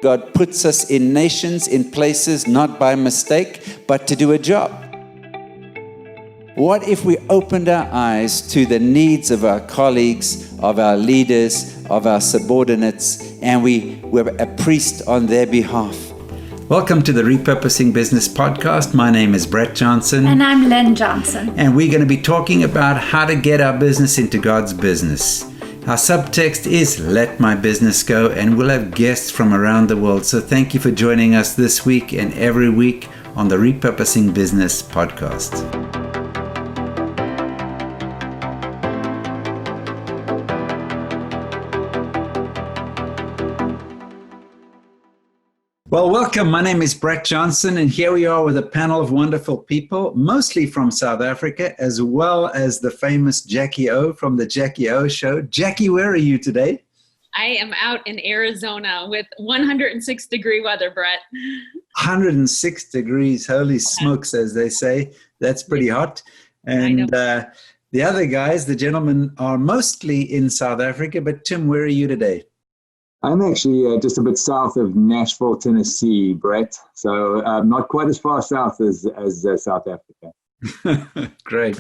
God puts us in nations, in places, not by mistake, but to do a job. What if we opened our eyes to the needs of our colleagues, of our leaders, of our subordinates, and we were a priest on their behalf? Welcome to the Repurposing Business Podcast. My name is Brett Johnson. And I'm Len Johnson. And we're going to be talking about how to get our business into God's business. Our subtext is Let My Business Go, and we'll have guests from around the world. So thank you for joining us this week and every week on the Repurposing Business Podcast. Well, welcome. My name is Brett Johnson, and here we are with a panel of wonderful people, mostly from South Africa, as well as the famous Jackie O from the Jackie O Show. Jackie, where are you today? I am out in Arizona with 106 degree weather, Brett. 106 degrees, holy smokes, as they say. That's pretty hot. And the other guys, the gentlemen, are mostly in South Africa. But Tim, where are you today? I'm actually just a bit south of Nashville, Tennessee, Brett. So not quite as far south as South Africa. Great.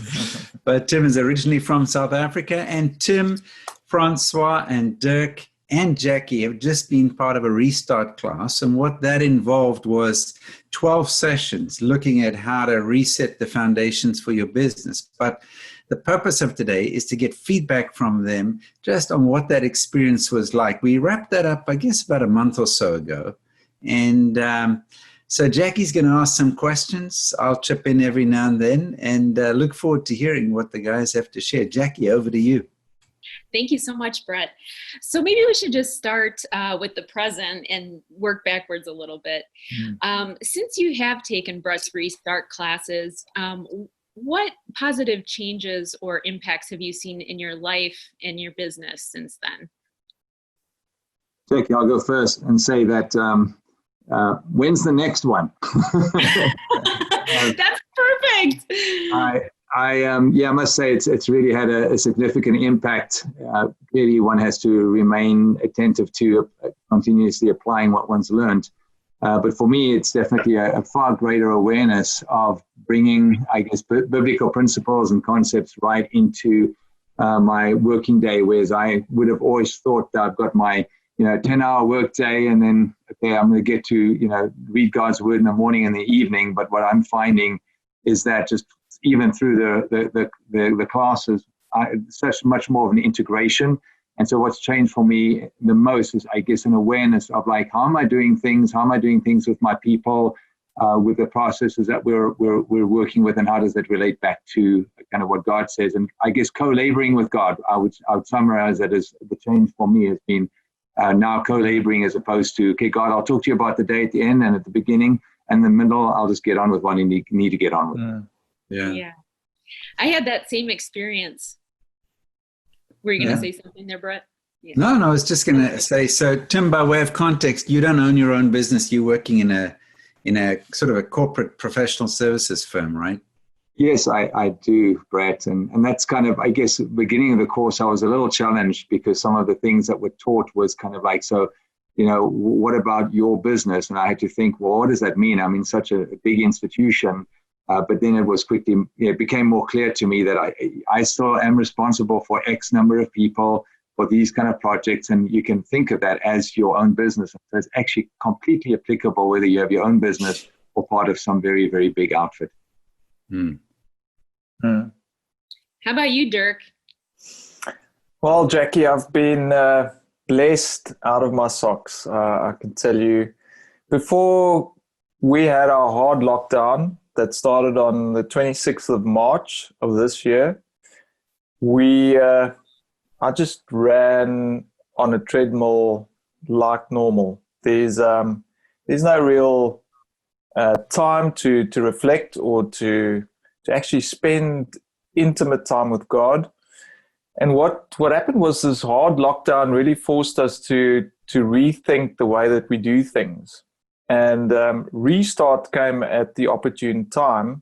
But Tim is originally from South Africa. And Tim, Francois, and Dirk, and Jackie have just been part of a reStart class. And what that involved was 12 sessions looking at how to reset the foundations for your business. But the purpose of today is to get feedback from them just on what that experience was like. We wrapped that up, I guess, about a month or so ago. And so Jackie's going to ask some questions. I'll chip in every now and then and look forward to hearing what the guys have to share. Jackie, over to you. Thank you so much, Brett. So maybe we should just start with the present and work backwards a little bit. Since you have taken Brett's reStart classes, what positive changes or impacts have you seen in your life and your business since then? Jackie, I'll go first and say that when's the next one? That's perfect. I must say it's really had a significant impact. Clearly, one has to remain attentive to continuously applying what one's learned. But for me, it's definitely a far greater awareness of bringing, I guess, biblical principles and concepts right into my working day, whereas I would have always thought that I've got my 10-hour work day and then, okay, I'm going to get to, read God's word in the morning and the evening. But what I'm finding is that just even through the classes, such much more of an integration. And so what's changed for me the most is, I guess, an awareness of like, how am I doing things? How am I doing things with my people, with the processes that we're working with, and how does that relate back to kind of what God says? And I guess co-laboring with God, I would summarize that as the change for me has been now co-laboring as opposed to, okay, God, I'll talk to you about the day at the end and at the beginning, and the middle, I'll just get on with what I need to get on with. Yeah. I had that same experience. Were you going to say something there, Brett? Yeah. No, I was just going to say, so Tim, by way of context, you don't own your own business. You're working in a sort of a corporate professional services firm, right? Yes, I do, Brett. And that's kind of, I guess, beginning of the course, I was a little challenged because some of the things that were taught was kind of like, so, what about your business? And I had to think, well, what does that mean? I'm in such a big institution. But then it was quickly, it became more clear to me that I still am responsible for X number of people for these kind of projects. And you can think of that as your own business. So it's actually completely applicable whether you have your own business or part of some very, very big outfit. How about you, Dirk? Well, Jackie, I've been blessed out of my socks. I can tell you, before we had our hard lockdown, that started on the 26th of March of this year, I just ran on a treadmill like normal. There's no real time to reflect or to actually spend intimate time with God. And what happened was this hard lockdown really forced us to rethink the way that we do things. And reStart came at the opportune time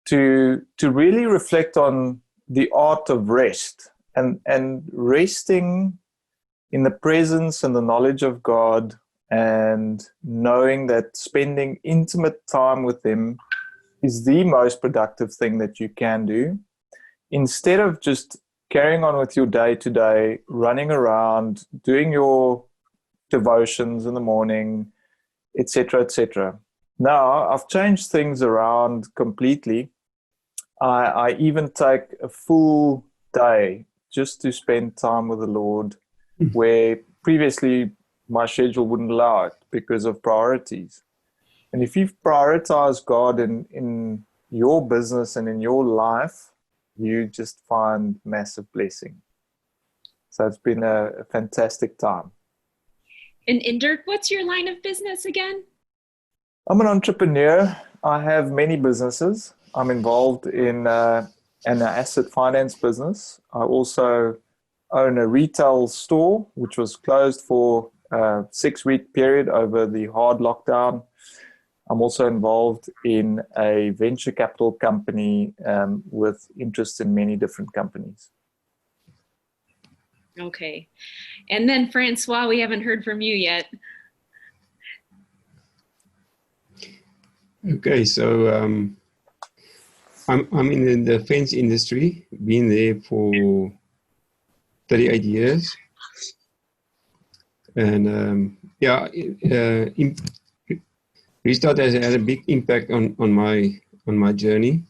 to really reflect on the art of rest and resting in the presence and the knowledge of God and knowing that spending intimate time with them is the most productive thing that you can do. Instead of just carrying on with your day-to-day, running around, doing your devotions in the morning, etc., etc. Now, I've changed things around completely. I even take a full day just to spend time with the Lord, where previously my schedule wouldn't allow it because of priorities. And if you've prioritized God in your business and in your life, you just find massive blessing. So it's been a fantastic time. And Dirk, what's your line of business again? I'm an entrepreneur. I have many businesses. I'm involved in an asset finance business. I also own a retail store, which was closed for a 6-week period over the hard lockdown. I'm also involved in a venture capital company with interest in many different companies. Okay. And then Francois, we haven't heard from you yet. Okay, so I'm in the defense industry, been there for 38 years. And reStart has had a big impact on my journey.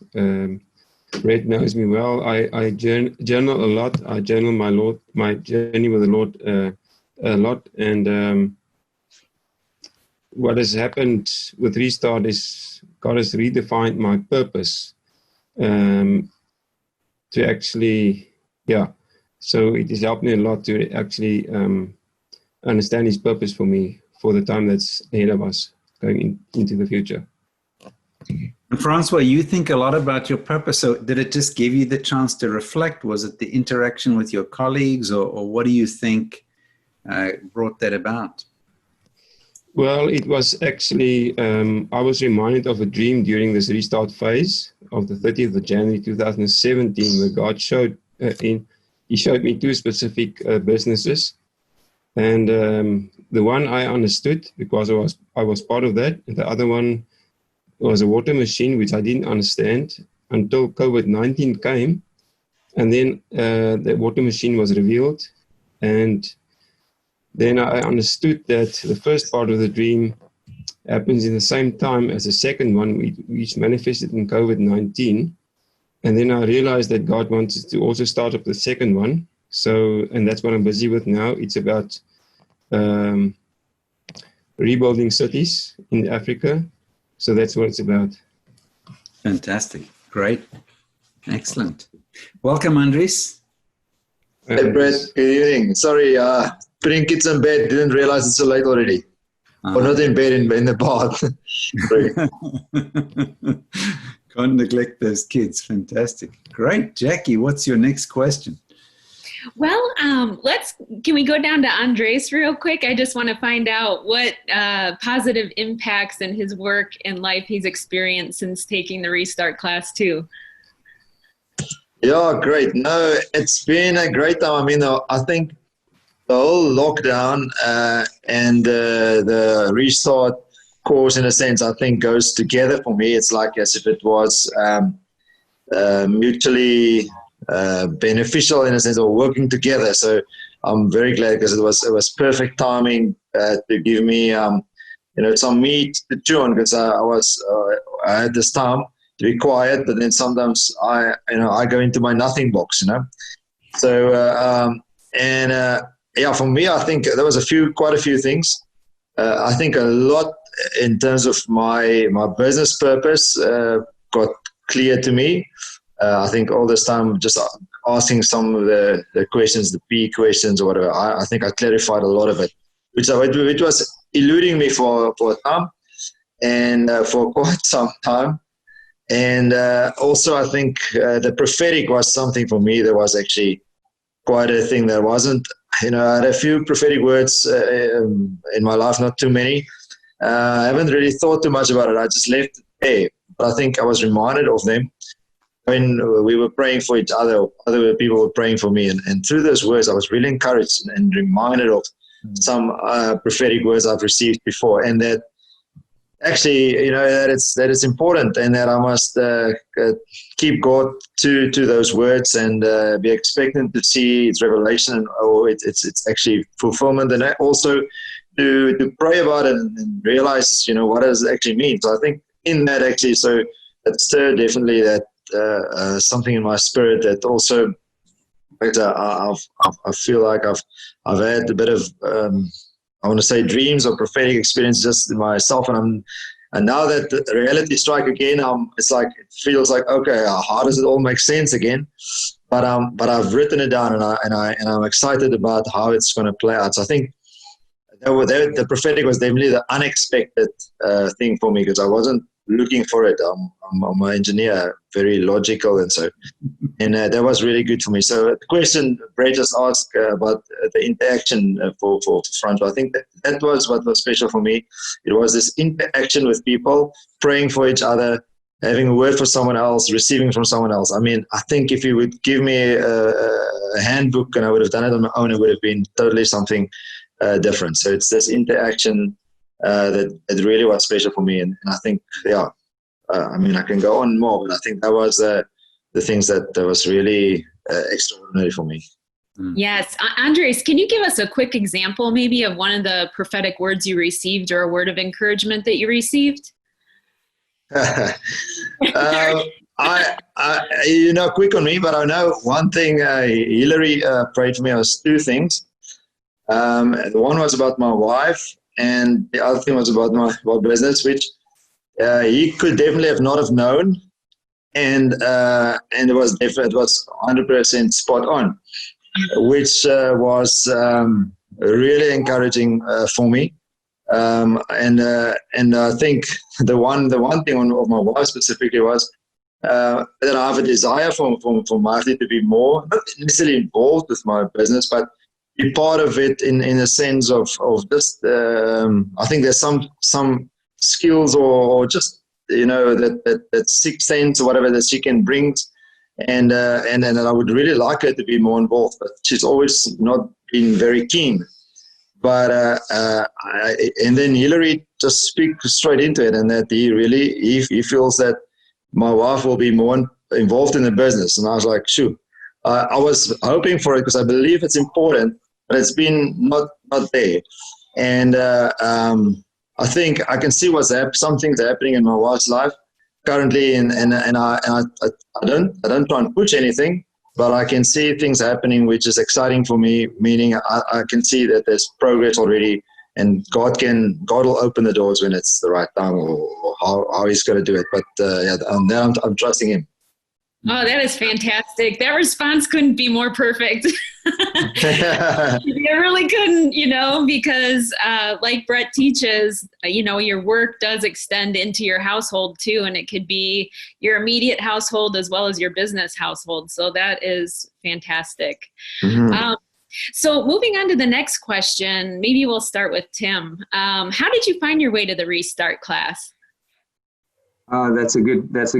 Brett knows me well. I journal a lot. I journal my journey with the Lord a lot. And what has happened with reStart is God has redefined my purpose to actually, So it has helped me a lot to actually understand His purpose for me for the time that's ahead of us going into the future. Francois, you think a lot about your purpose. So did it just give you the chance to reflect? Was it the interaction with your colleagues, or what do you think brought that about? Well, it was actually, I was reminded of a dream during this reStart phase of the 30th of January 2017, where God showed He showed me 2 specific businesses. And the one I understood because I was part of that. And the other one was a water machine, which I didn't understand until COVID-19 came. And then the water machine was revealed. And then I understood that the first part of the dream happens in the same time as the second one, which manifested in COVID-19. And then I realized that God wanted to also start up the second one. So, and that's what I'm busy with now. It's about rebuilding cities in Africa. So that's what it's about. Fantastic. Great. Excellent. Welcome, Andres. Hey, Brett. Good evening. Sorry, putting kids in bed. Didn't realize it's so late already. Or not in bed, in the bath. Can't neglect those kids. Fantastic. Great. Jackie, what's your next question? Well, can we go down to Andres real quick? I just want to find out what positive impacts in his work and life he's experienced since taking the reStart class too. Yeah, great. No, it's been a great time. I mean, I think the whole lockdown and the reStart course, in a sense, I think goes together for me. It's like as if it was mutually beneficial in a sense, of working together. So I'm very glad because it was perfect timing to give me some meat to chew on, because I had this time to be quiet, but then sometimes I go into my nothing box, So for me, I think there was quite a few things. I think a lot in terms of my business purpose got clear to me. I think all this time just asking some of the questions, the P questions or whatever, I think I clarified a lot of it, which was eluding me for a time and for quite some time. And also I think the prophetic was something for me that was actually quite a thing that wasn't, I had a few prophetic words in my life, not too many. I haven't really thought too much about it. I just left it there. But I think I was reminded of them when we were praying for each other. Other people were praying for me. And through those words, I was really encouraged and reminded of some prophetic words I've received before, and that actually, that it's important, and that I must keep God to those words, and be expectant to see its revelation, or it's actually fulfillment, and also to pray about it and realize, what does it actually mean. So I think in that actually, so that stirred definitely that something in my spirit that also, I feel like I've had a bit of I want to say dreams or prophetic experiences just myself, and now that the reality strike again, it's like it feels like, okay, how does it all make sense again? But I've written it down, and I'm excited about how it's going to play out. So I think the prophetic was definitely the unexpected thing for me, because I wasn't looking for it. I'm an engineer, very logical, and that was really good for me. So the question Brett just asked about the interaction for Francois, I think that was what was special for me. It was this interaction with people, praying for each other, having a word for someone else, receiving from someone else. I mean, I think if you would give me a handbook and I would have done it on my own, it would have been totally something different. So it's this interaction that really was special for me, and I think, I can go on more, but I think that was the things that was really extraordinary for me. Yes. Andres, can you give us a quick example maybe of one of the prophetic words you received, or a word of encouragement that you received? Quick on me, but I know one thing. Hillary prayed for me. It was two things. The one was about my wife, and the other thing was about my business, which he could definitely not have known, and it was 100% spot on, which was really encouraging for me. And I think the one thing of my wife specifically was that I have a desire for Marty to be more, not necessarily involved with my business, but be part of it in a sense of just I think there's some skills or just that sixth sense or whatever that she can bring, and I would really like her to be more involved, but she's always not been very keen. But and then Hillary just speak straight into it, and that he feels that my wife will be more involved in the business, and I was like, shoot, I was hoping for it because I believe it's important. But it's been not there, and I think I can see some things happening in my wife's life currently, and I don't try and push anything, but I can see things happening which is exciting for me. Meaning I can see that there's progress already, and God will open the doors when it's the right time, or how He's going to do it. But I'm trusting Him. Oh, that is fantastic. That response couldn't be more perfect. You really couldn't, because like Brett teaches, your work does extend into your household too. And it could be your immediate household as well as your business household. So that is fantastic. Mm-hmm. So moving on to the next question, maybe we'll start with Tim. How did you find your way to the reStart class? That's a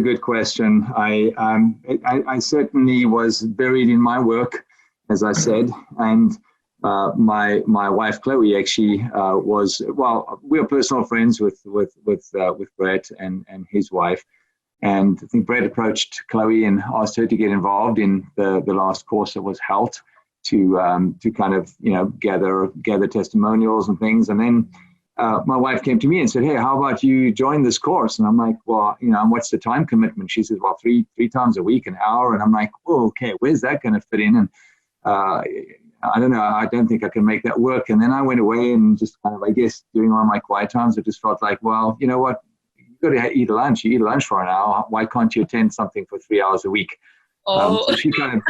good question. I certainly was buried in my work, as I said, and my wife Chloe actually we were personal friends with Brett and his wife, and I think Brett approached Chloe and asked her to get involved in the last course that was held to kind of gather testimonials and things, and then. My wife came to me and said, "Hey, how about you join this course?" And I'm like, "Well, what's the time commitment?" She says, "Well, three times a week, an hour." And I'm like, "Oh, okay, where's that going to fit in?" And I don't know. I don't think I can make that work. And then I went away and just kind of, I guess, during one of my quiet times, I just felt like, well, you know what? You got to eat lunch. You eat lunch for an hour. Why can't you attend something for 3 hours a week? So she kind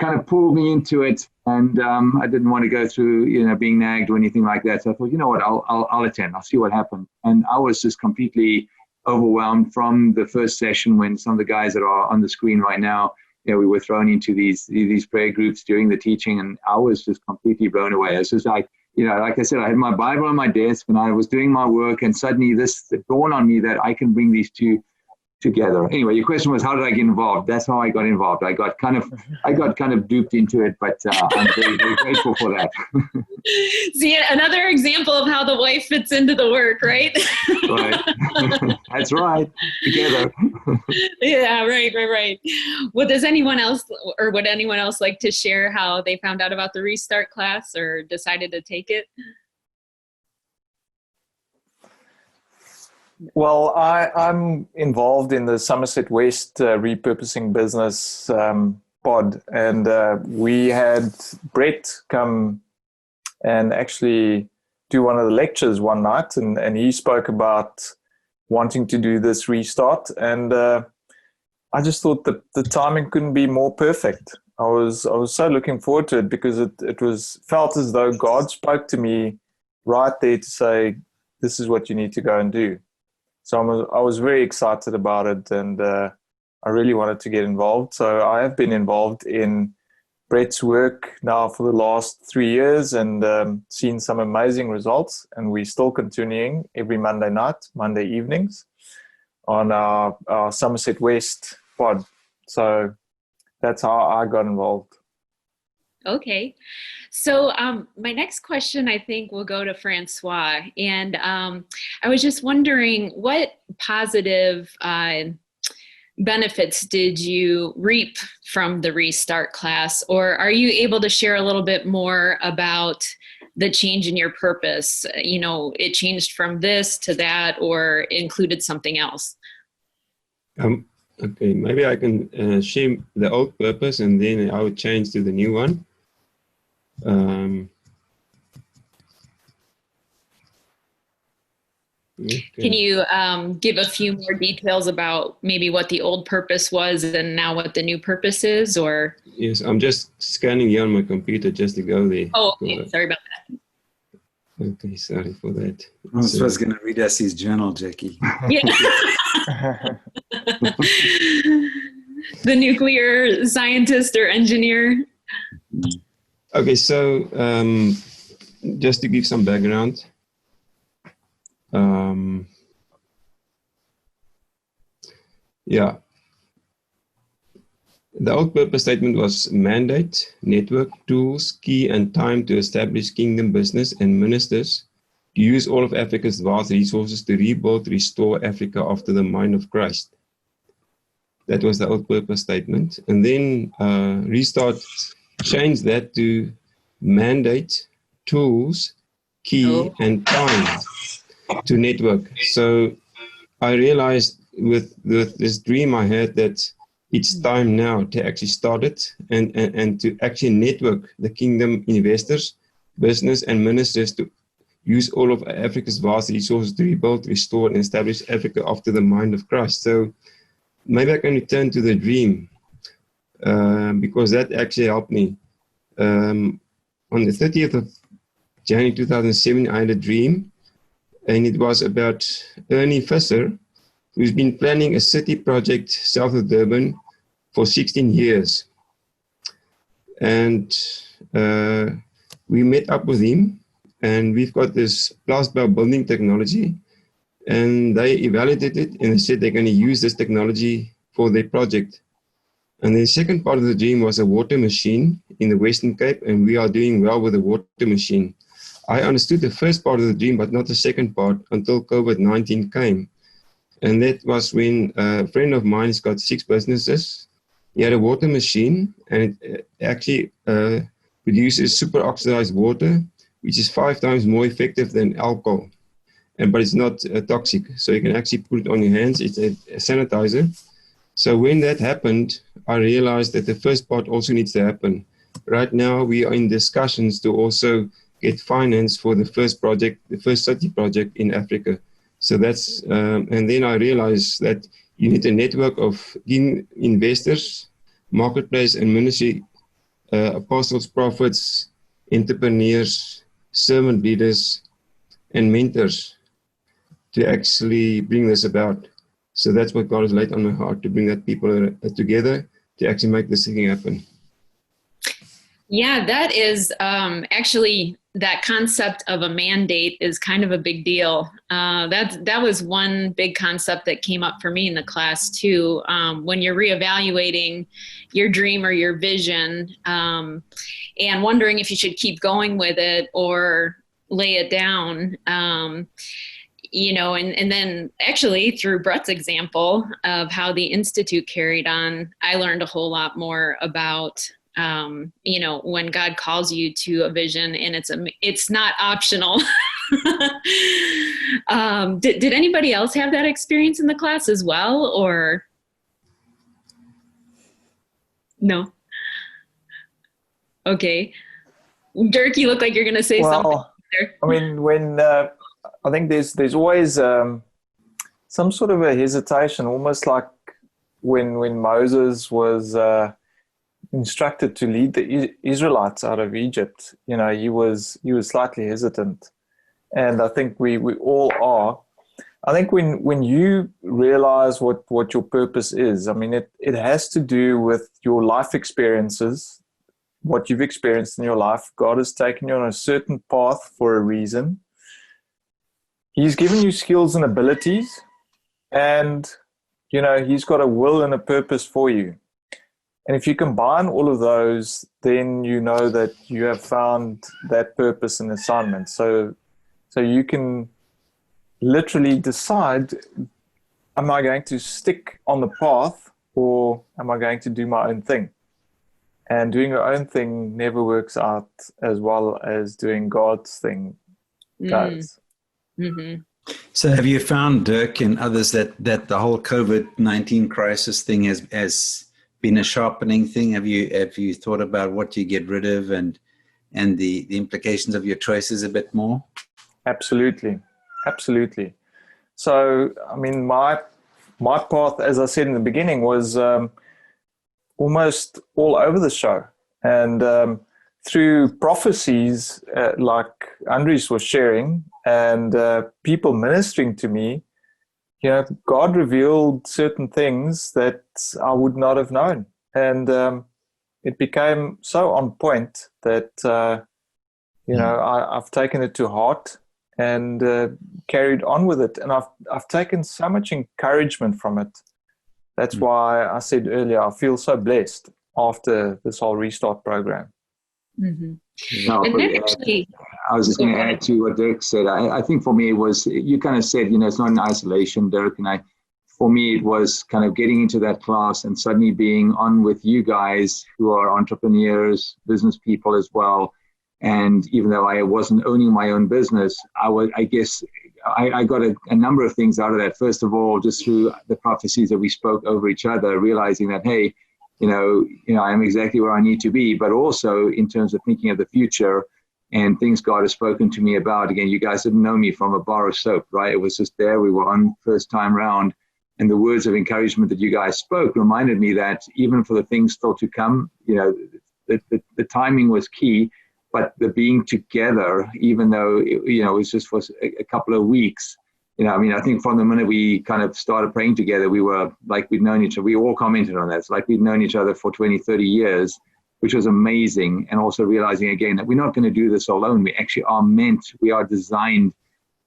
of pulled me into it, and I didn't want to go through being nagged or anything like that. So I thought, you know what, I'll attend. I'll see what happens. And I was just completely overwhelmed from the first session when some of the guys that are on the screen right now, we were thrown into these prayer groups during the teaching, and I was just completely blown away. It's just like, like I said, I had my Bible on my desk and I was doing my work, and suddenly it dawned on me that I can bring these two together. Anyway, your question was, how did I get involved? That's how I got involved. I got kind of duped into it, but I'm very, very grateful for that. See, another example of how the wife fits into the work, right? Right. That's right. Together. Yeah, right. Well, does anyone else, or would anyone else like to share how they found out about the reStart class or decided to take it? Well, I'm involved in the Somerset West Repurposing Business pod, and we had Brett come and actually do one of the lectures one night, and he spoke about wanting to do this reStart, and I just thought that the timing couldn't be more perfect. I was so looking forward to it because it felt as though God spoke to me right there to say, this is what you need to go and do. So I was very excited about it, and I really wanted to get involved. So I have been involved in Brett's work now for the last 3 years and seen some amazing results. And we're still continuing every Monday evenings on our Somerset West pod. So that's how I got involved. Okay. So my next question, I think, will go to Francois. And I was just wondering, what positive benefits did you reap from the reStart class? Or are you able to share a little bit more about the change in your purpose? You know, it changed from this to that, or included something else? Okay, maybe I can share the old purpose and then I would change to the new one. Okay. Can you give a few more details about maybe what the old purpose was and now what the new purpose is? Or yes, I'm just scanning here on my computer just to go there. Oh, okay. Sorry about that. Okay, sorry for that. I was just going to read us his journal, Jackie. Yeah. The nuclear scientist or engineer. Okay, so just to give some background, the old purpose statement was mandate, network, tools, key and time to establish kingdom business and ministers to use all of Africa's vast resources to rebuild, restore Africa after the mind of Christ. That was the old purpose statement. And then reStart changed that to mandate, tools, key, and time to network. So I realized with this dream I had that it's time now to actually start it and to actually network the kingdom investors, business, and ministers to use all of Africa's vast resources to rebuild, restore, and establish Africa after the mind of Christ. So maybe I can return to the dream because that actually helped me. On the 30th of January 2007, I had a dream, and it was about Ernie Visser, who's been planning a city project south of Durban for 16 years. And we met up with him, and we've got this plasma building technology, and they evaluated it, and they said they're going to use this technology for their project. And the second part of the dream was a water machine in the Western Cape, and we are doing well with the water machine. I understood the first part of the dream, but not the second part until COVID-19 came. And that was when a friend of mine has got 6 businesses. He had a water machine, and it actually produces superoxidized water, which is 5 times more effective than alcohol. But it's not toxic, so you can actually put it on your hands. It's a sanitizer. So when that happened, I realized that the first part also needs to happen. Right now, we are in discussions to also get finance for the first project, the first city project in Africa. So that's, and then I realized that you need a network of investors, marketplace and ministry, apostles, prophets, entrepreneurs, servant leaders, and mentors to actually bring this about. So that's what God has laid on my heart, to bring that people together to actually make this thing happen. Yeah, that is actually that concept of a mandate is kind of a big deal. That was one big concept that came up for me in the class too. When you're reevaluating your dream or your vision, and wondering if you should keep going with it or lay it down, and then actually through Brett's example of how the Institute carried on, I learned a whole lot more about when God calls you to a vision, and it's not optional. Did anybody else have that experience in the class as well, or no? Okay. Dirk, you look like you're going to say something there. I mean, when I think there's always some sort of a hesitation, almost like when Moses was instructed to lead the Israelites out of Egypt. He was slightly hesitant, and I think we all are. I think when you realize what your purpose is, I mean, it has to do with your life experiences, what you've experienced in your life. God has taken you on a certain path for a reason. He's given you skills and abilities, and He's got a will and a purpose for you. And if you combine all of those, then you know that you have found that purpose and assignment. So you can literally decide, am I going to stick on the path, or am I going to do my own thing? And doing your own thing never works out as well as doing God's thing does. Mm-hmm. So have you found, Dirk and others, that the whole COVID-19 crisis thing has been a sharpening thing? Have you thought about what you get rid of and the implications of your choices a bit more? Absolutely. So, I mean, my path, as I said in the beginning, was almost all over the show. And through prophecies, like Andries was sharing, and people ministering to me, God revealed certain things that I would not have known. And it became so on point that, I've taken it to heart and carried on with it. And I've taken so much encouragement from it. That's why I said earlier, I feel so blessed after this whole reStart program. Mm-hmm. No, I was just going to add to what Dirk said. I think for me it was, you kind of said, it's not in isolation, Dirk, and for me it was kind of getting into that class and suddenly being on with you guys who are entrepreneurs, business people as well. And even though I wasn't owning my own business, I guess I got a number of things out of that. First of all, just through the prophecies that we spoke over each other, realizing that, hey, I'm exactly where I need to be, but also in terms of thinking of the future and things God has spoken to me about. Again, you guys didn't know me from a bar of soap, right? It was just there. We were on first time round, and the words of encouragement that you guys spoke reminded me that even for the things still to come, the timing was key, but the being together, even though it was just for a couple of weeks. I think from the minute we kind of started praying together, we were like we'd known each other. We all commented on that. It's like we'd known each other for 20, 30 years, which was amazing. And also realizing again that we're not going to do this alone. We actually we are designed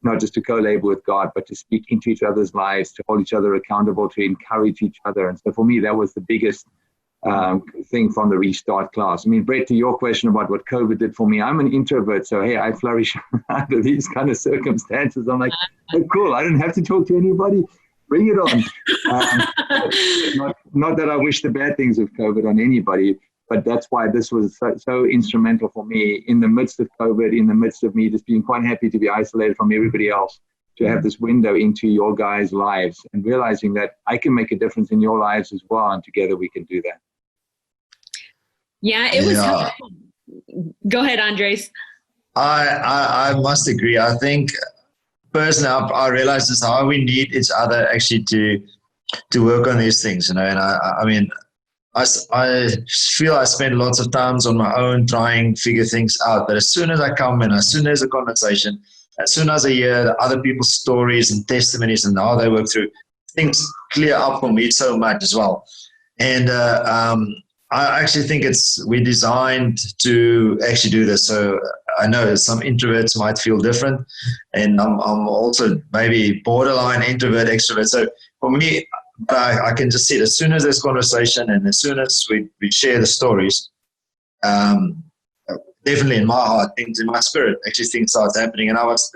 not just to co-labor with God, but to speak into each other's lives, to hold each other accountable, to encourage each other. And so for me, that was the biggest thing from the reStart class. I mean, Brett, to your question about what COVID did for me, I'm an introvert, so hey, I flourish under these kind of circumstances. I'm like, oh, cool, I don't have to talk to anybody. Bring it on. Not that I wish the bad things of COVID on anybody, but that's why this was so instrumental for me in the midst of COVID, in the midst of me just being quite happy to be isolated from everybody else, to have this window into your guys' lives and realizing that I can make a difference in your lives as well, and together we can do that. Yeah, it was. Go ahead, Andres. I must agree. I think personally, I realize this how we need each other actually to work on these things, And I mean, I feel I spend lots of times on my own trying to figure things out. But as soon as I come in, as soon as a conversation, as soon as I hear other people's stories and testimonies and how they work through, things clear up for me so much as well. And I actually think we're designed to actually do this. So I know some introverts might feel different, and I'm also maybe borderline introvert, extrovert. So for me, I can just see it. As soon as there's conversation and as soon as we share the stories, definitely in my heart, things in my spirit, actually things start happening. And I was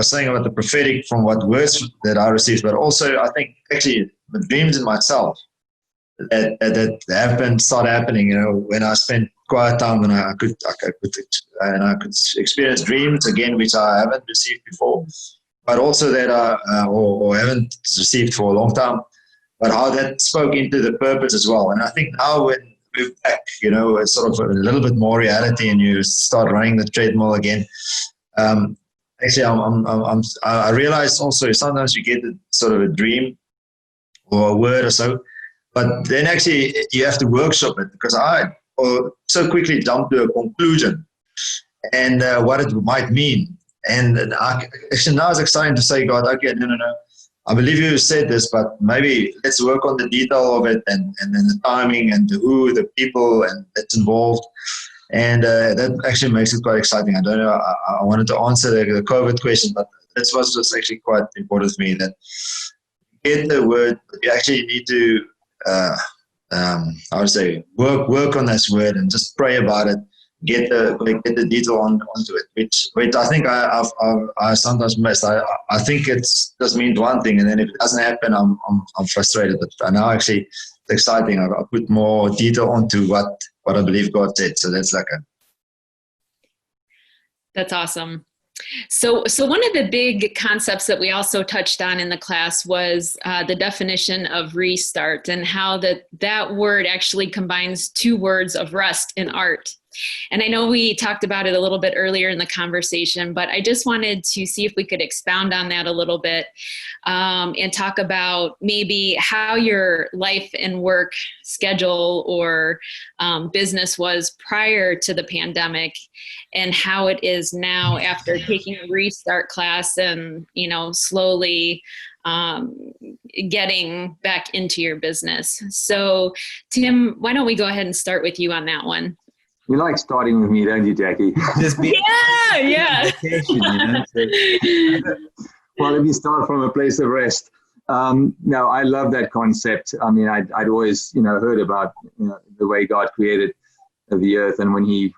saying about the prophetic from what words that I received, but also I think actually the dreams in myself that start happening. You know, when I spent quiet time and I could experience dreams again, which I haven't received before, but also that or haven't received for a long time. But how that spoke into the purpose as well. And I think now when we're back, you know, it's sort of a little bit more reality, and you start running the treadmill again. Actually, I realize also sometimes you get sort of a dream or a word or so, but then actually you have to workshop it, because I so quickly jump to a conclusion and what it might mean. And actually now it's exciting to say, God, okay, no. I believe you said this, but maybe let's work on the detail of it and then the timing and who, the people, and that's involved. And that actually makes it quite exciting. I don't know. I wanted to answer the COVID question, but this was just actually quite important for me, that get the word. You actually need to, I would say, work on this word and just pray about it. Get the detail onto it, which I think I sometimes miss. I think it just means one thing, and then if it doesn't happen, I'm frustrated. But now actually it's exciting. I put more detail onto what I believe God said. So that's awesome. So one of the big concepts that we also touched on in the class was the definition of restart, and how that word actually combines two words of rest and art. And I know we talked about it a little bit earlier in the conversation, but I just wanted to see if we could expound on that a little bit, and talk about maybe how your life and work schedule or business was prior to the pandemic, and how it is now after taking a restart class and, you know, slowly getting back into your business. So Tim, why don't we go ahead and start with you on that one? You like starting with me, don't you, Jackie? Yeah. Well, let me start from a place of rest. No, I love that concept. I mean, I'd always, heard about the way God created the earth, and when he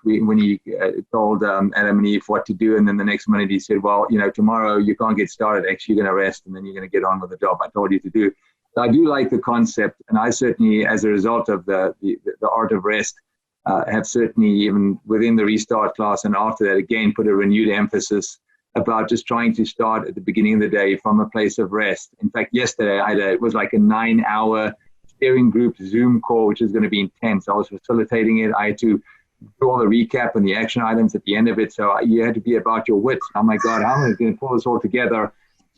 told Adam and Eve what to do, and then the next minute he said, well, tomorrow you can't get started. Actually, you're going to rest, and then you're going to get on with the job I told you to do. So I do like the concept, and I certainly, as a result of the art of rest, have certainly, even within the restart class and after that, again, put a renewed emphasis about just trying to start at the beginning of the day from a place of rest. In fact, yesterday it was like a 9-hour steering group Zoom call, which is going to be intense. I was facilitating it. I had to do all the recap and the action items at the end of it. So you had to be about your wits. Oh my God, how am I going to pull this all together?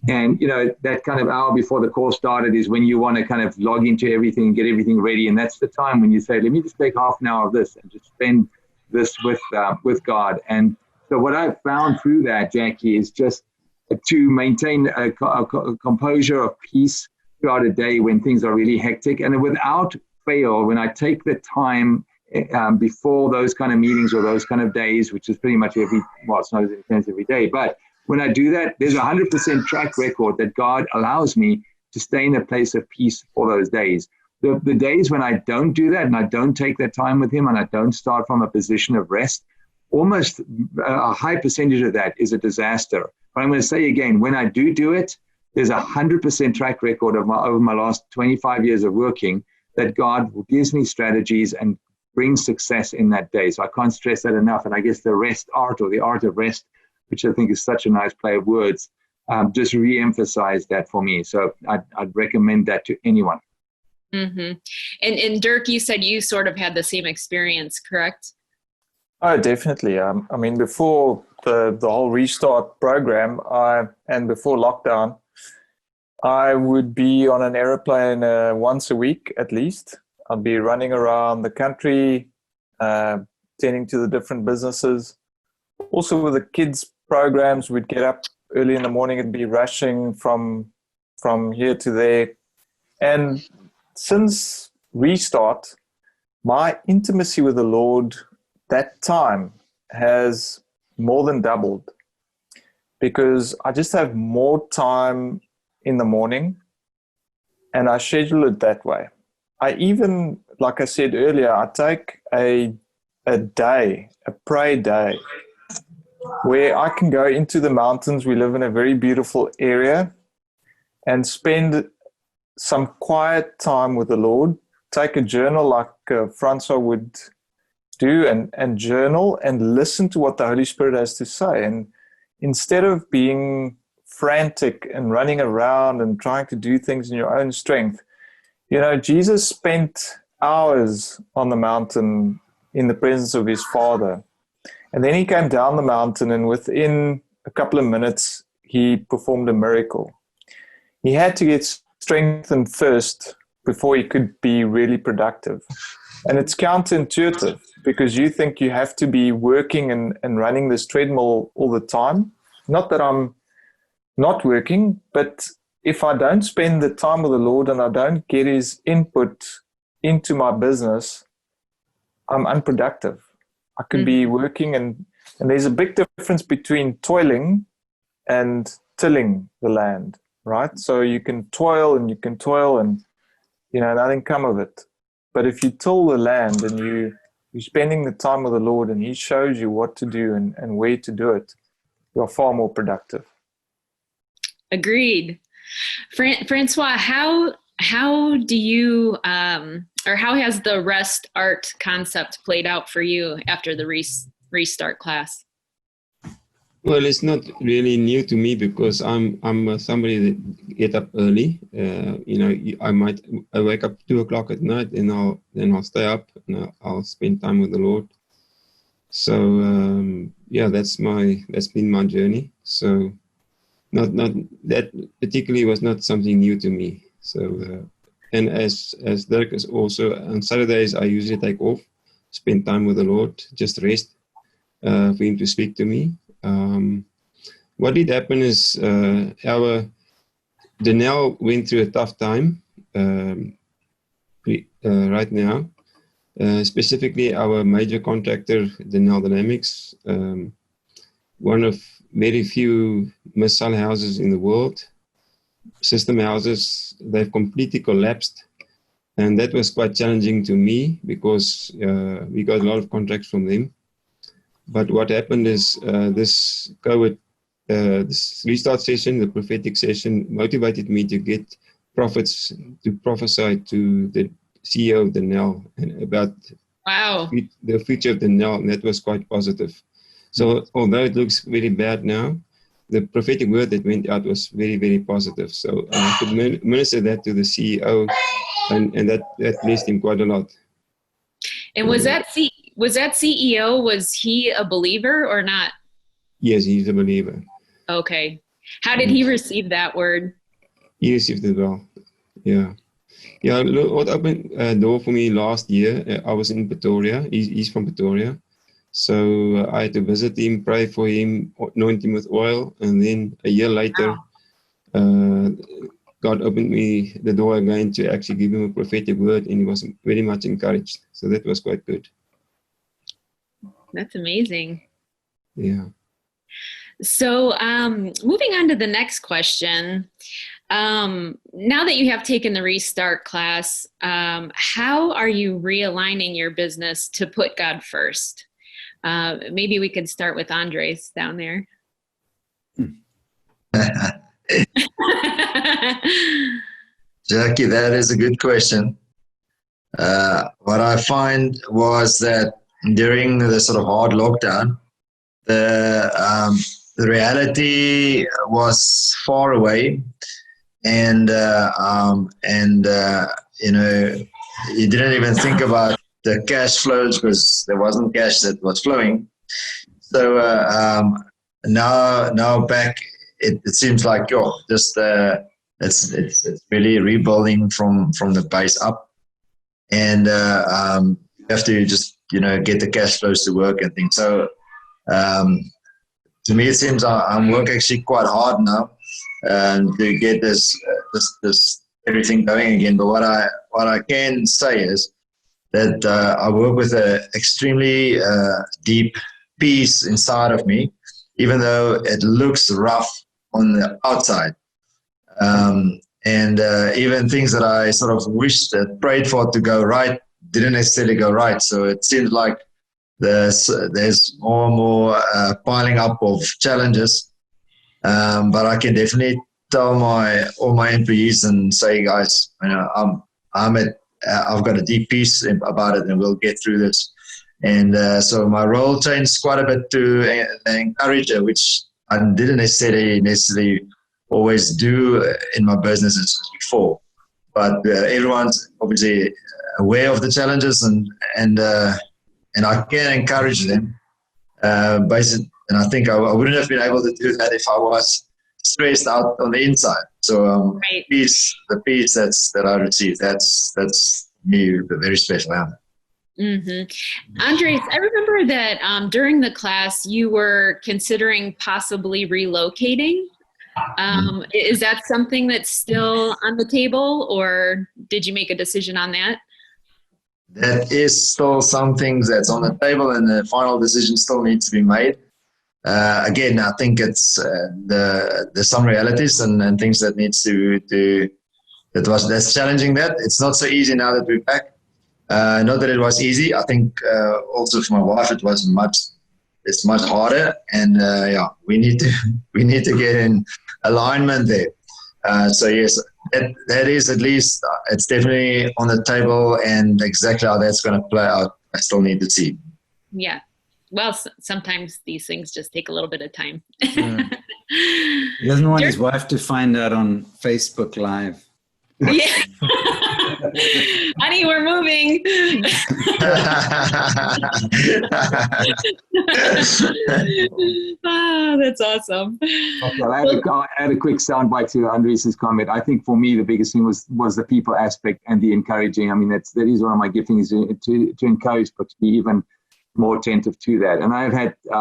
And, that kind of hour before the call started is when you want to kind of log into everything and get everything ready. And that's the time when you say, let me just take half an hour of this and just spend this with God. And so what I've found through that, Jackie, is just to maintain a composure of peace throughout a day when things are really hectic. And without fail, when I take the time before those kind of meetings or those kind of days, which is pretty much it's not as intense every day, but when I do that, there's a 100% track record that God allows me to stay in a place of peace for those days. The days when I don't do that and I don't take that time with him and I don't start from a position of rest, almost a high percentage of that is a disaster. But I'm going to say again, when I do it, there's a 100% track record over my last 25 years of working that God gives me strategies and brings success in that day. So I can't stress that enough. And I guess the rest art, or the art of rest, which I think is such a nice play of words, just re-emphasize that for me. So I'd recommend that to anyone. Mm-hmm. And Dirk, you said you sort of had the same experience, correct? Oh, definitely. I mean, before the whole restart program, and before lockdown, I would be on an airplane once a week at least. I'd be running around the country, tending to the different businesses. Also with the kids' programs, we'd get up early in the morning and be rushing from here to there. And since restart, my intimacy with the Lord that time has more than doubled, because I just have more time in the morning and I schedule it that way. I even, like I said earlier, I take a prayer day, where I can go into the mountains. We live in a very beautiful area, and spend some quiet time with the Lord. Take a journal like Francois would do, and journal and listen to what the Holy Spirit has to say. And instead of being frantic and running around and trying to do things in your own strength, Jesus spent hours on the mountain in the presence of his Father. And then he came down the mountain, and within a couple of minutes, he performed a miracle. He had to get strengthened first before he could be really productive. And it's counterintuitive, because you think you have to be working and running this treadmill all the time. Not that I'm not working, but if I don't spend the time with the Lord and I don't get his input into my business, I'm unproductive. I could be working, and there's a big difference between toiling and tilling the land, right? So you can toil and nothing come of it. But if you till the land and you're spending the time with the Lord and he shows you what to do and where to do it, you're far more productive. Agreed. Francois, how do you, or how has the reStart concept played out for you after the reStart class? Well, it's not really new to me, because I'm somebody that get up early. I wake up 2:00 at night, and I'll stay up and I'll spend time with the Lord. So that's been my journey. So not that particularly was not something new to me. So and as Dirk is also, on Saturdays I usually take off, spend time with the Lord, just rest, for him to speak to me. What did happen is Denell went through a tough time right now. Specifically, our major contractor, Denell Dynamics, one of very few missile houses in the world, system houses, they've completely collapsed. And that was quite challenging to me, because we got a lot of contracts from them. But what happened is this COVID, this reStart session, the prophetic session, motivated me to get prophets to prophesy to the CEO of Denell and about the future of Denell, and that was quite positive. So although it looks very bad now, the prophetic word that went out was very, very positive. So I could minister that to the CEO, and that blessed him quite a lot. And was that CEO, was he a believer or not? Yes, he's a believer. Okay. How did he receive that word? He received it well. Yeah. Yeah, what opened a door for me last year, I was in Pretoria. He's from Pretoria. So I had to visit him, pray for him, anoint him with oil. And then a year later, God opened me the door again to actually give him a prophetic word, and he was very much encouraged. So that was quite good. That's amazing. Yeah. So moving on to the next question. Now that you have taken the reStart class, how are you realigning your business to put God first? Maybe we could start with Andres down there. Jackie, that is a good question. What I find was that during the sort of hard lockdown, the reality was far away, and you didn't even think about the cash flows, because there wasn't cash that was flowing. So now back, it seems like it's really rebuilding from the base up, and you have to just get the cash flows to work and things. So to me, it seems I'm working actually quite hard now to get this everything going again. But what I can say is that I work with an extremely deep peace inside of me, even though it looks rough on the outside. And even things that I sort of wished that prayed for to go right didn't necessarily go right. So it seems like there's more and more piling up of challenges. But I can definitely tell all my employees and say, guys, I've got a deep peace about it, and we'll get through this. And so my role changed quite a bit to an encourager, which I didn't necessarily always do in my businesses before. But everyone's obviously aware of the challenges, and I can encourage them. And I think I wouldn't have been able to do that if I was stressed out on the inside. So right. the peace that I received, that's me very special. Mm-hmm. Andres, I remember that during the class you were considering possibly relocating. Is that something that's still on the table, or did you make a decision on that? That is still something that's on the table, and the final decision still needs to be made. Again, I think it's there's some realities and things that needs that's challenging. That it's not so easy now that we're back. Not that it was easy. I think also for my wife it was much harder, and we need to get in alignment there. So yes, that is at least it's definitely on the table, and exactly how that's going to play out, I still need to see. Yeah. Well, sometimes these things just take a little bit of time. Yeah. He doesn't want his wife to find out on Facebook Live. Yeah. Honey, we're moving. That's awesome. Okay, I had a quick soundbite to Andres' comment. I think for me the biggest thing was the people aspect and the encouraging. I mean, that is one of my giftings, to encourage, but to be even more attentive to that. And I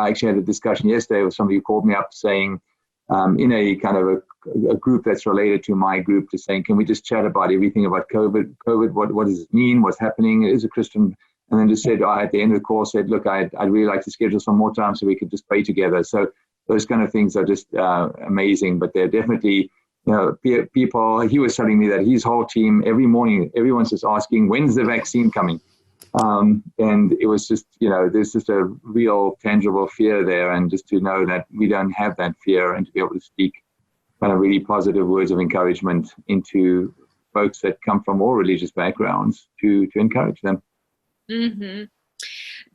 actually had a discussion yesterday with somebody who called me up saying, in a kind of a group that's related to my group, to saying, can we just chat about everything about COVID, what does it mean, what's happening? It is a Christian. And then just said, at the end of the call, said, look, I'd really like to schedule some more time so we could just pray together. So those kind of things are just amazing, but they're definitely, people, he was telling me that his whole team, every morning, everyone's just asking, when's the vaccine coming? And it was just, there's just a real tangible fear there, and just to know that we don't have that fear, and to be able to speak kind of really positive words of encouragement into folks that come from all religious backgrounds to encourage them. Mm-hmm.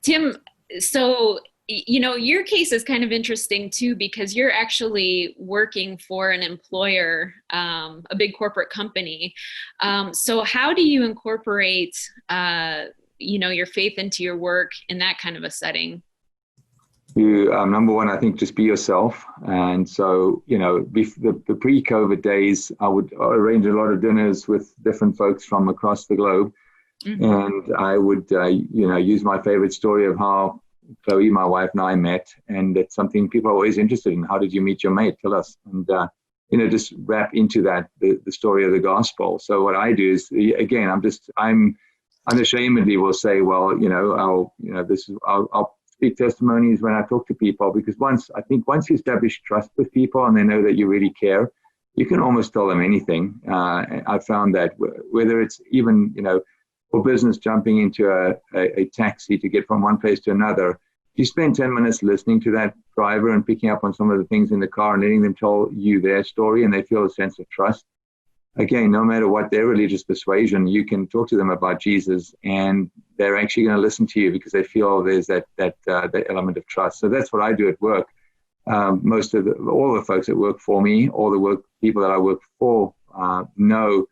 Tim, so, your case is kind of interesting too, because you're actually working for an employer, a big corporate company. So how do you incorporate your faith into your work in that kind of a setting? Number one, I think just be yourself. And so, the pre-COVID days, I would arrange a lot of dinners with different folks from across the globe. Mm-hmm. And I would, use my favorite story of how Chloe, my wife, and I met. And it's something people are always interested in. How did you meet your mate? Tell us. And, just wrap into that the story of the gospel. So what I do is, again, I'm unashamedly will say, well, I'll speak testimonies when I talk to people, because once you establish trust with people and they know that you really care, you can almost tell them anything. I found that whether it's even, for business, jumping into a taxi to get from one place to another, you spend 10 minutes listening to that driver and picking up on some of the things in the car and letting them tell you their story, and they feel a sense of trust. Again, no matter what their religious persuasion, you can talk to them about Jesus, and they're actually going to listen to you because they feel there's that element of trust. So that's what I do at work. All the folks that work for me, all the people that I work for, know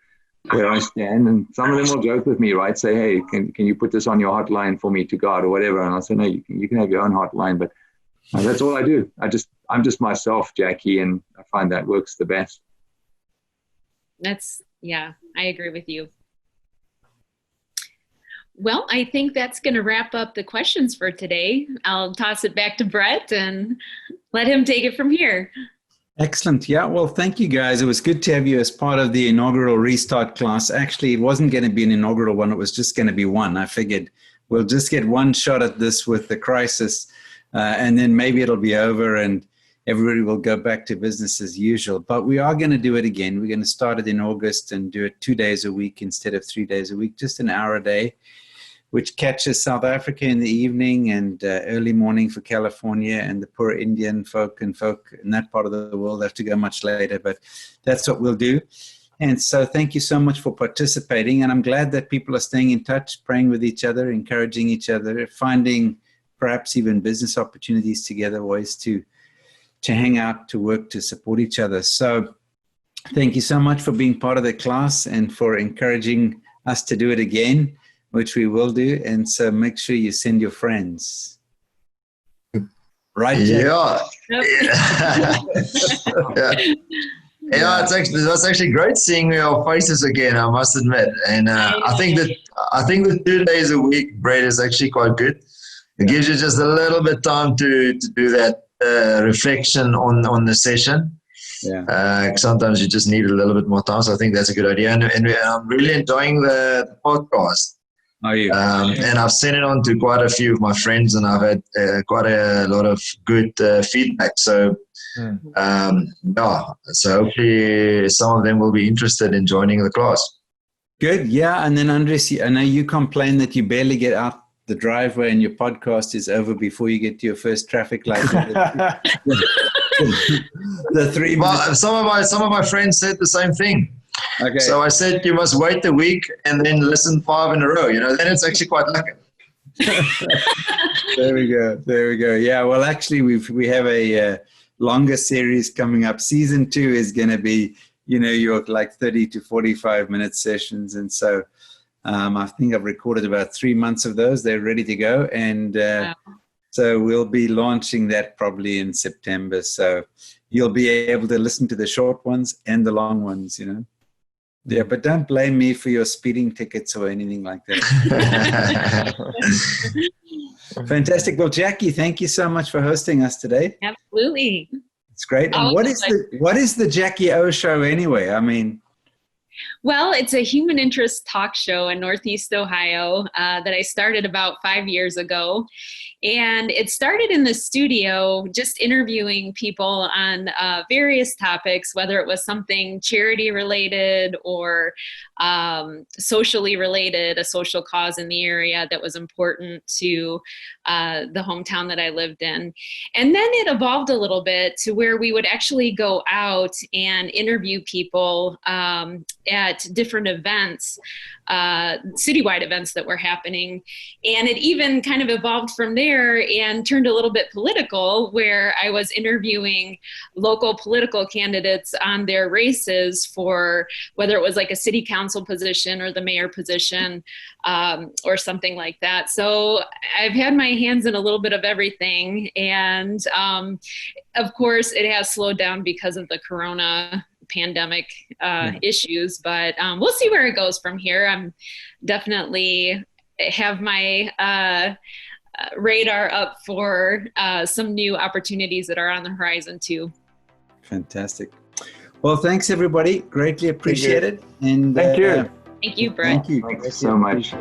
where I stand, and some of them will joke with me, right? Say, hey, can you put this on your hotline for me to God or whatever? And I'll say, no, you can have your own hotline, but that's all I do. I'm just myself, Jackie, and I find that works the best. I agree with you. Well, I think that's going to wrap up the questions for today. I'll toss it back to Brett and let him take it from here. Excellent. Yeah. Well, thank you guys. It was good to have you as part of the inaugural reStart class. Actually, it wasn't going to be an inaugural one. It was just going to be one. I figured we'll just get one shot at this with the crisis, and then maybe it'll be over and everybody will go back to business as usual. But we are going to do it again. We're going to start it in August and do it 2 days a week instead of 3 days a week, just an hour a day, which catches South Africa in the evening and early morning for California, and the poor Indian folk in that part of the world have to go much later, but that's what we'll do. And so thank you so much for participating, and I'm glad that people are staying in touch, praying with each other, encouraging each other, finding perhaps even business opportunities together, ways to hang out, to work, to support each other. So thank you so much for being part of the class and for encouraging us to do it again, which we will do. And so make sure you send your friends. Right, Jack? Yeah. Yeah, that's actually great seeing your faces again, I must admit. And I think that 2 days a week, Brett, is actually quite good. It gives you just a little bit time to do that reflection on the session. Yeah. Sometimes you just need a little bit more time. So I think that's a good idea. And I'm really enjoying the podcast. Are you? And I've sent it on to quite a few of my friends, and I've had quite a lot of good feedback. So, so hopefully some of them will be interested in joining the class. Good. Yeah. And then Andres, I know you complain that you barely get out the driveway and your podcast is over before you get to your first traffic light. The 3 minutes. Well, some of my friends said the same thing. Okay. So I said you must wait a week and then listen 5 in a row. Then it's actually quite lucky. There we go. Yeah. Well, actually, we have a longer series coming up. Season 2 is going to be, your like 30 to 45 minute sessions, and so I think I've recorded about 3 months of those. They're ready to go, and wow. So we'll be launching that probably in September. So you'll be able to listen to the short ones and the long ones. Yeah, but don't blame me for your speeding tickets or anything like that. Fantastic. Well, Jackie, thank you so much for hosting us today. Absolutely. It's great. And what is the Jackie O Show anyway? I mean, well, it's a human interest talk show in Northeast Ohio that I started about 5 years ago. And it started in the studio, just interviewing people on various topics, whether it was something charity related or socially related, a social cause in the area that was important to the hometown that I lived in. And then it evolved a little bit to where we would actually go out and interview people at different events, citywide events that were happening. And it even kind of evolved from there and turned a little bit political, where I was interviewing local political candidates on their races for whether it was like a city council position or the mayor position or something like that. So I've had my hands in a little bit of everything. And of course, it has slowed down because of the corona pandemic issues, but we'll see where it goes from here. I'm definitely have my radar up for some new opportunities that are on the horizon too. Fantastic. Well, thanks everybody. Greatly appreciate it. And thank you. Thank you, Brett. Thank you. Thanks so much.